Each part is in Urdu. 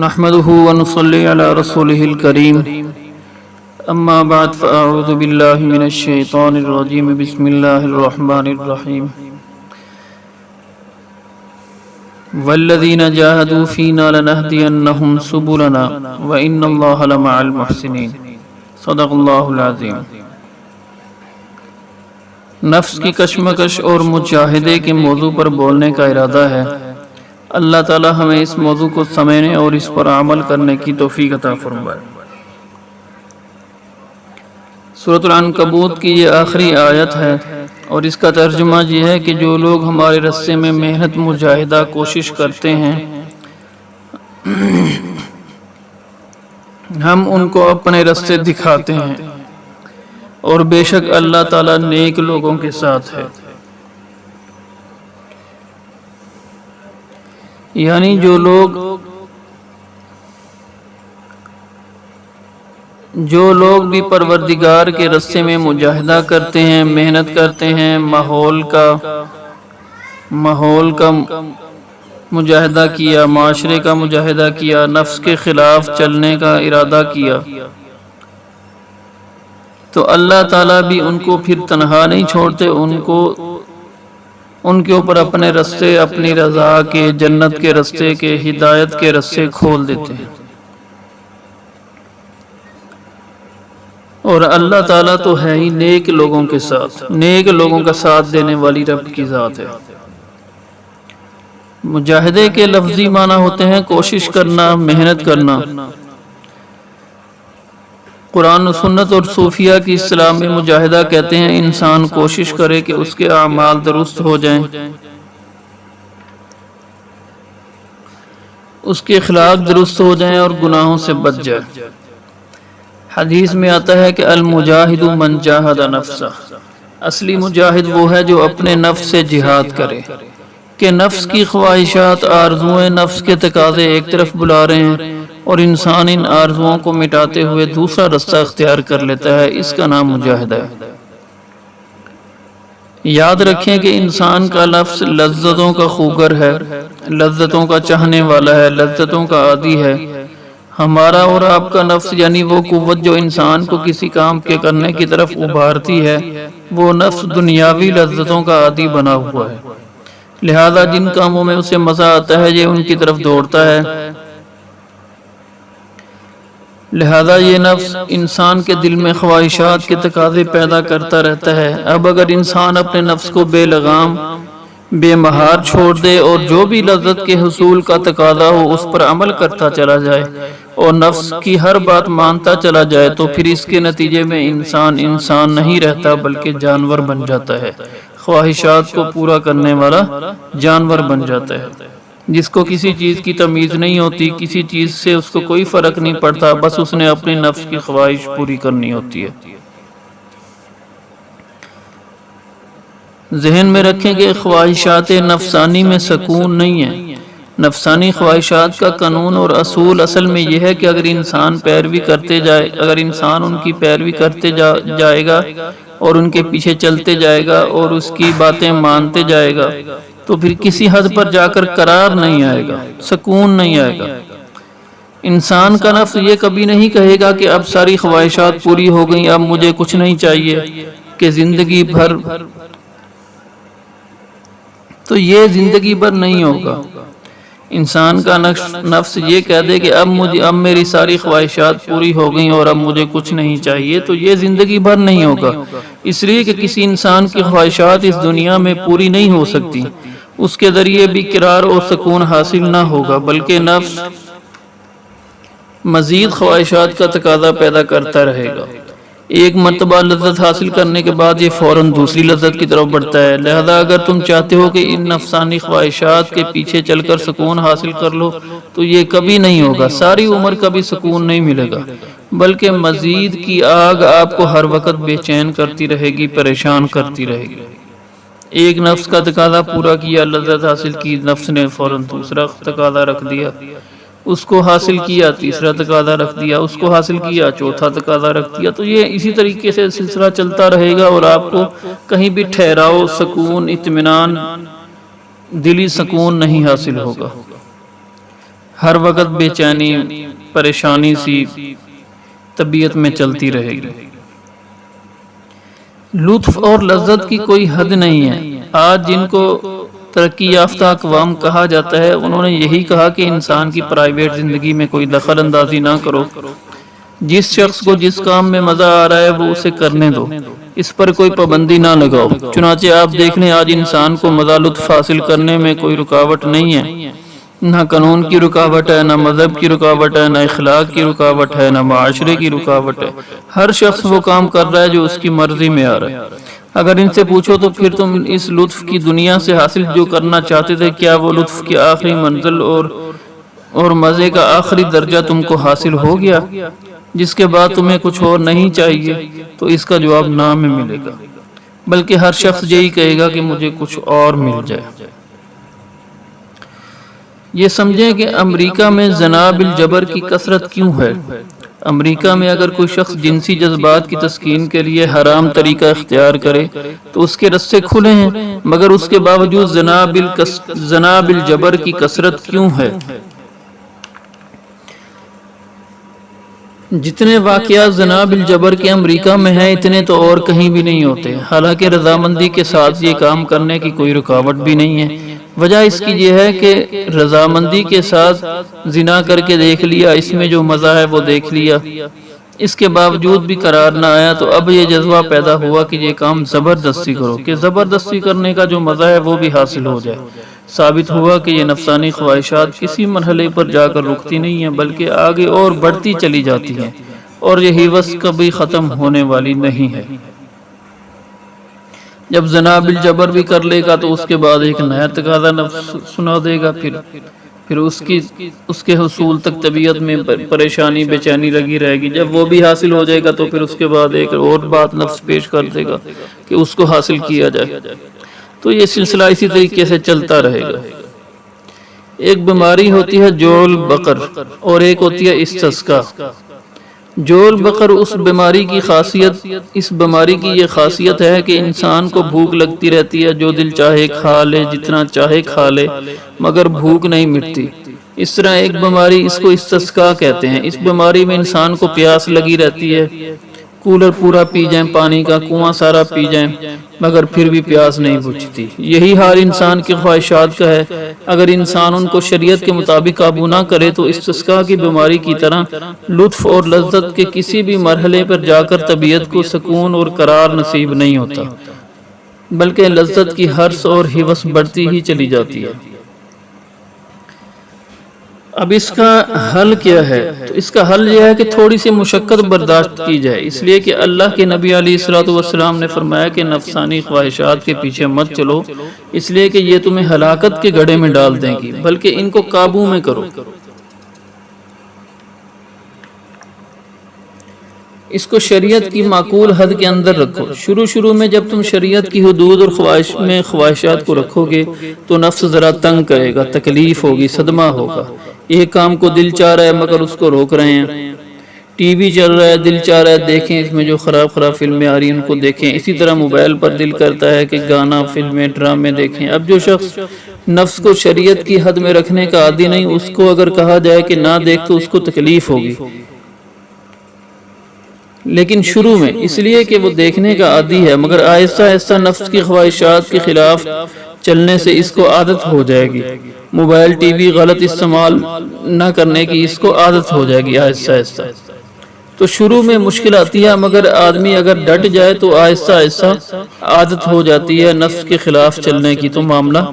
نحمده ونصلي على رسوله الكريم اما بعد فاعوذ بالله من الشيطان الرجيم بسم الله الرحمن الرحيم والذين جاهدوا فينا لنهدينهم سبلنا وان الله لمع المحسنين صدق اللہ العظیم۔ نفس کی کشمکش اور مجاہدے کے موضوع پر بولنے کا ارادہ ہے۔ اللہ تعالی ہمیں اس موضوع کو سمجھنے اور اس پر عمل کرنے کی توفیق عطا فرمائے۔ سورۃ العنکبوت کی یہ آخری آیت ہے اور اس کا ترجمہ یہ ہے کہ جو لوگ ہمارے راستے میں محنت مجاہدہ کوشش کرتے ہیں ہم ان کو اپنے راستے دکھاتے ہیں اور بے شک اللہ تعالی نیک لوگوں کے ساتھ ہے۔ یعنی جو لوگ بھی پروردگار کے راستے میں مجاہدہ کرتے ہیں، محنت کرتے ہیں، ماحول کا مجاہدہ کیا، معاشرے کا مجاہدہ کیا، نفس کے خلاف چلنے کا ارادہ کیا، تو اللہ تعالیٰ بھی ان کو پھر تنہا نہیں چھوڑتے، ان کے اوپر اپنے راستے، اپنی رضا کے، جنت کے راستے کے، ہدایت کے راستے کھول دیتے ہیں۔ اور اللہ تعالیٰ تو ہے ہی نیک لوگوں کے ساتھ، نیک لوگوں کا ساتھ دینے والی رب کی ذات ہے۔ مجاہدے کے لفظی معنی ہوتے ہیں کوشش کرنا، محنت کرنا۔ قرآن و سنت اور صوفیہ کی اصطلاح میں مجاہدہ کہتے ہیں انسان کوشش کرے کہ اس کے اعمال درست ہو جائیں، اس کے اخلاق درست ہو جائیں اور گناہوں سے بچ جائے۔ حدیث میں آتا ہے کہ المجاہد من جاہد نفسہ، اصلی مجاہد وہ ہے جو اپنے نفس سے جہاد کرے، کہ نفس کی خواہشات، آرزوئیں، نفس کے تقاضے ایک طرف بلا رہے ہیں اور انسان ان آرزوؤں کو مٹاتے ہوئے دوسرا راستہ اختیار کر لیتا ہے، اس کا نام مجاہدہ ہے۔ یاد رکھیں کہ انسان کا نفس لذتوں کا خوگر ہے، لذتوں کا چاہنے والا ہے، لذتوں کا عادی ہے۔ ہمارا اور آپ کا نفس یعنی وہ قوت جو انسان کو کسی کام کے کرنے کی طرف ابھارتی ہے، وہ نفس دنیاوی لذتوں کا عادی بنا ہوا ہے، لہذا جن کاموں میں اسے مزہ آتا ہے یہ ان کی طرف دوڑتا ہے۔ لہذا یہ نفس انسان کے دل میں خواہشات کے تقاضے پیدا کرتا رہتا ہے۔ اب اگر انسان اپنے نفس کو بے لگام، بے مہار چھوڑ دے اور جو بھی لذت کے حصول کا تقاضا ہو اس پر عمل کرتا چلا جائے اور نفس کی ہر بات مانتا چلا جائے تو پھر اس کے نتیجے میں انسان نہیں رہتا بلکہ جانور بن جاتا ہے، خواہشات کو پورا کرنے والا جانور بن جاتا ہے، جس کو کسی چیز کی تمیز نہیں ہوتی، کسی چیز سے اس کو کوئی فرق نہیں پڑتا، بس اس نے اپنے نفس کی خواہش پوری کرنی ہوتی ہے۔ ذہن میں رکھیں کہ خواہشات نفسانی میں سکون نہیں ہے۔ نفسانی خواہشات کا قانون اور اصول اصل میں یہ ہے کہ اگر انسان ان کی پیروی کرتے جائے گا اور ان کے پیچھے چلتے جائے گا اور اس کی باتیں مانتے جائے گا تو پھر کسی حد پر جا کر قرار نہیں آئے گا، سکون نہیں آئے گا۔ انسان کا نفس یہ کبھی نہیں کہے گا کہ اب ساری خواہشات پوری ہو گئیں، اب مجھے کچھ نہیں چاہیے، کہ زندگی بھر تو یہ زندگی بھر نہیں ہوگا۔ انسان کا نفس یہ کہہ دے کہ اب میری ساری خواہشات پوری ہو گئیں اور اب مجھے کچھ نہیں چاہیے، تو یہ زندگی بھر نہیں ہوگا، اس لیے کہ کسی انسان کی خواہشات اس دنیا میں پوری نہیں ہو سکتی، اس کے ذریعے بھی قرار اور سکون حاصل نہ ہوگا، بلکہ نفس مزید خواہشات کا تقاضا پیدا کرتا رہے گا۔ ایک مرتبہ لذت حاصل کرنے کے بعد یہ فوراً دوسری لذت کی طرف بڑھتا ہے، لہذا اگر تم چاہتے ہو کہ ان نفسانی خواہشات کے پیچھے چل کر سکون حاصل کر لو تو یہ کبھی نہیں ہوگا، ساری عمر کبھی سکون نہیں ملے گا، بلکہ مزید کی آگ آپ کو ہر وقت بے چین کرتی رہے گی، پریشان کرتی رہے گی۔ ایک نفس کا تقاضا پورا کیا، لذت حاصل کی، نفس نے فوراً دوسرا تقاضا رکھ دیا، اس کو حاصل کیا، تیسرا تقاضا رکھ دیا، اس کو حاصل کیا، چوتھا تقاضا رکھ دیا، تو یہ اسی طریقے سے سلسلہ چلتا رہے گا اور آپ کو کہیں بھی ٹھہراؤ، سکون، اطمینان، دلی سکون نہیں حاصل ہوگا۔ ہر وقت بے چینی پریشانی سی طبیعت میں چلتی رہے گی۔ لطف اور لذت کی کوئی حد نہیں ہے۔ آج جن کو ترقی یافتہ اقوام کہا جاتا ہے، انہوں نے یہی کہا کہ انسان کی پرائیویٹ زندگی میں کوئی دخل اندازی نہ کرو، جس شخص کو جس کام میں مزہ آ رہا ہے وہ اسے کرنے دو، اس پر کوئی پابندی نہ لگاؤ۔ چنانچہ آپ دیکھ لیں آج انسان کو مزہ لطف حاصل کرنے میں کوئی رکاوٹ نہیں ہے، نہ قانون کی رکاوٹ ہے، نہ مذہب کی رکاوٹ ہے، نہ اخلاق کی رکاوٹ ہے، نہ معاشرے کی رکاوٹ ہے۔ ہر شخص وہ کام کر رہا ہے جو اس کی مرضی میں آ رہا ہے۔ اگر ان سے پوچھو تو پھر تم اس لطف کی دنیا سے حاصل جو کرنا چاہتے تھے، کیا وہ لطف کی آخری منزل اور مزے کا آخری درجہ تم کو حاصل ہو گیا، جس کے بعد تمہیں کچھ اور نہیں چاہیے؟ تو اس کا جواب نہ میں ملے گا، بلکہ ہر شخص یہی کہے گا کہ مجھے کچھ اور مل جائے۔ یہ سمجھیں کہ امریکہ میں زنا بالجبر کی کثرت کیوں ہے۔ امریکہ میں اگر کوئی شخص جنسی جذبات کی تسکین کے لیے حرام طریقہ اختیار کرے تو اس کے رستے کھلے ہیں، مگر اس کے باوجود زنا بالجبر کی کثرت کیوں ہے؟ جتنے واقعات زنا بالجبر کے امریکہ میں ہیں، اتنے تو اور کہیں بھی نہیں ہوتے، حالانکہ رضامندی کے ساتھ یہ کام کرنے کی کوئی رکاوٹ بھی نہیں ہے۔ وجہ اس کی یہ ہے کہ رضامندی کے ساتھ زنا کر کے دیکھ لیا، اس میں جو مزہ ہے وہ دیکھ لیا، اس کے باوجود بھی قرار نہ آیا، تو اب یہ جذبہ پیدا ہوا کہ یہ کام زبردستی کرو، کہ زبردستی کرنے کا جو مزہ ہے وہ بھی حاصل ہو جائے۔ ثابت ہوا کہ یہ نفسانی خواہشات کسی مرحلے پر جا کر رکتی نہیں ہیں، بلکہ آگے اور بڑھتی چلی جاتی ہیں، اور یہ ہوس کبھی ختم ہونے والی نہیں ہے۔ جب زنا بالجبر بھی کر لے گا تو اس کے بعد ایک نیا تقاضا نفس سنا دے گا، پھر اس کے حصول تک طبیعت میں پریشانی بے چینی لگی رہے گی۔ جب وہ بھی حاصل ہو جائے گا تو پھر اس کے بعد ایک اور بات نفس پیش کر دے گا کہ اس کو حاصل کیا جائے، تو یہ سلسلہ اسی طریقے سے چلتا رہے گا۔ ایک بیماری ہوتی ہے جول بقر، اور ایک ہوتی ہے استسقا۔ جول بقر اس بیماری کی یہ خاصیت ہے کہ انسان کو بھوک لگتی رہتی ہے، جو دل چاہے کھا لے، جتنا چاہے کھا لے، مگر بھوک نہیں مٹتی۔ اس طرح ایک بیماری، اس کو استسقا کہتے ہیں، اس بیماری میں انسان کو پیاس لگی رہتی ہے، کولر پورا پی جائیں، پانی کا کنواں سارا پی جائیں، مگر پھر بھی پیاس نہیں بجھتی۔ یہی حال انسان کی خواہشات کا ہے۔ اگر انسان ان کو شریعت کے مطابق قابو نہ کرے تو استسقا کی بیماری کی طرح لطف اور لذت کے کسی بھی مرحلے پر جا کر طبیعت کو سکون اور قرار نصیب نہیں ہوتا، بلکہ لذت کی حرص اور ہوس بڑھتی ہی چلی جاتی ہے۔ اب اس کا حل کیا ہے؟ تو اس کا حل یہ ہے کہ تھوڑی سی مشقت برداشت کی جائے، اس لیے کہ اللہ کے نبی علیہ الصلوۃ والسلام نے فرمایا کہ نفسانی خواہشات کے پیچھے مت چلو، اس لیے کہ یہ تمہیں ہلاکت کے گڑھے میں ڈال دیں گی، بلکہ ان کو قابو میں کرو۔ اس کو شریعت کی معقول حد کے اندر رکھو۔ شروع میں جب تم شریعت کی حدود اور خواہشات کو رکھو گے تو نفس ذرا تنگ کرے گا، تکلیف ہوگی، صدمہ ہوگا۔ ایک کام کو دل چاہ رہا ہے مگر اس کو روک رہے ہیں، ٹی وی چل رہا ہے، دل چاہ رہا ہے دیکھیں، اس میں جو خراب فلمیں آ رہی ہیں ان کو دیکھیں۔ اسی طرح موبائل پر دل کرتا ہے کہ گانا، فلمیں، ڈرامے دیکھیں۔ اب جو شخص نفس کو شریعت کی حد میں رکھنے کا عادی نہیں، اس کو اگر کہا جائے کہ نہ دیکھ تو اس کو تکلیف ہوگی، لیکن شروع میں اس لیے کہ وہ دیکھنے کا عادی ہے، مگر آہستہ آہستہ نفس کی خواہشات کے خلاف چلنے سے اس کو عادت ہو جائے گی۔ موبائل، ٹی وی غلط استعمال نہ کرنے کی اس کو عادت ہو جائے گی آہستہ آہستہ۔ تو شروع میں مشکل آتی ہے، مگر آدمی اگر ڈٹ جائے تو آہستہ آہستہ عادت ہو جاتی ہے نفس کے خلاف چلنے کی، تو معاملہ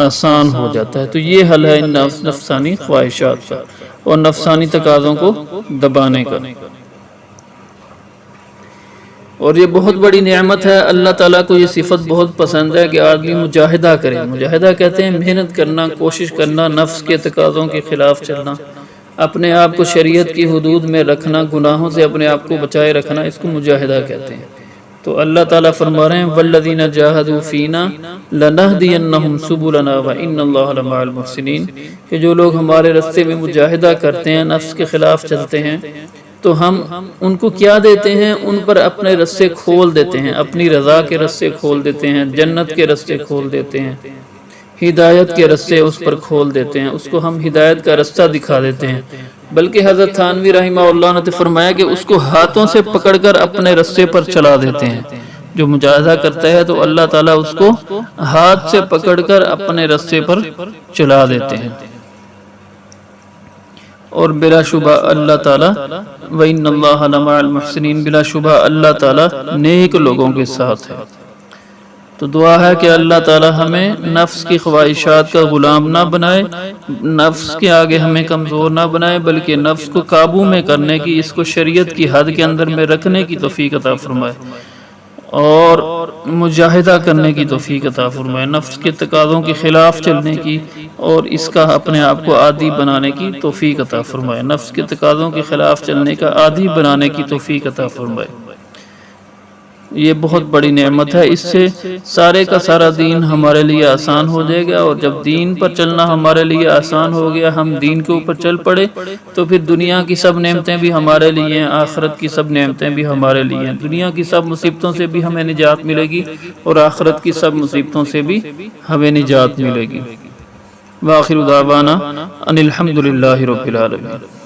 آسان ہو جاتا ہے۔ تو یہ حل ہے ان نفسانی خواہشات کا اور نفسانی تقاضوں کو دبانے کا، اور یہ بہت بڑی نعمت ہے۔ اللہ تعالیٰ کو یہ صفت بہت پسند ہے کہ آدمی مجاہدہ کرے۔ مجاہدہ کہتے ہیں محنت کرنا، کوشش کرنا، نفس کے تقاضوں کے خلاف چلنا، اپنے آپ کو شریعت کی حدود میں رکھنا، گناہوں سے اپنے آپ کو بچائے رکھنا، اس کو مجاہدہ کہتے ہیں۔ تو اللہ تعالیٰ فرما رہے ہیں وَالَّذِينَ جَاهَدُوا فِينَا لَنَهْدِيَنَّهُمْ سُبُلَنَا وَإِنَّ اللَّهَ لَمَعَ الْمُحْسِنِينَ، کہ جو لوگ ہمارے راستے میں مجاہدہ کرتے ہیں، نفس کے خلاف چلتے ہیں، تو ہم ان کو کیا دیتے ہیں؟ ان پر اپنے رستے کھول دیتے ہیں، اپنی رضا کے رستے کھول دیتے ہیں، جنت کے رستے کھول دیتے ہیں، ہدایت کے رستے اس پر کھول دیتے ہیں، اس کو ہم ہدایت کا رستہ دکھا دیتے ہیں۔ بلکہ حضرت تھانوی رحمہ اللہ نے فرمایا کہ اس کو ہاتھوں سے پکڑ کر اپنے رستے پر چلا دیتے ہیں۔ جو مجاہدہ کرتا ہے تو اللہ تعالیٰ اس کو ہاتھ سے پکڑ کر اپنے رستے پر چلا دیتے ہیں، اور بلا شبہ اللہ تعالیٰ وَإِنَّ اللَّهَ لَمَعَ الْمُحْسِنِينَ، بلا شبہ اللہ تعالیٰ نیک لوگوں کے ساتھ ہے۔ تو دعا ہے کہ اللہ تعالیٰ ہمیں نفس کی خواہشات کا غلام نہ بنائے، نفس کے آگے ہمیں کمزور نہ بنائے، بلکہ نفس کو قابو میں کرنے کی، اس کو شریعت کی حد کے اندر میں رکھنے کی توفیق عطا فرمائے، اور مجاہدہ کرنے کی توفیق عطا فرمائے، نفس کے تقاضوں کے خلاف چلنے کی اور اس کا اپنے آپ کو عادی بنانے کی توفیق عطا فرمائے، نفس کے تقاضوں کے خلاف چلنے کا عادی بنانے کی توفیق عطا فرمائے۔ یہ بہت بڑی نعمت ہے، اس سے سارے کا سارا دین ہمارے لیے آسان ہو جائے گا، اور جب دین پر چلنا ہمارے لیے آسان ہو گیا، ہم دین کے اوپر چل پڑے، تو پھر دنیا کی سب نعمتیں بھی ہمارے لیے ہیں، آخرت کی سب نعمتیں بھی ہمارے لیے ہیں، دنیا کی سب مصیبتوں سے بھی ہمیں نجات ملے گی، اور آخرت کی سب مصیبتوں سے بھی ہمیں نجات ملے گی۔ وآخر دعوانا ان الحمد للہ رب العالمین۔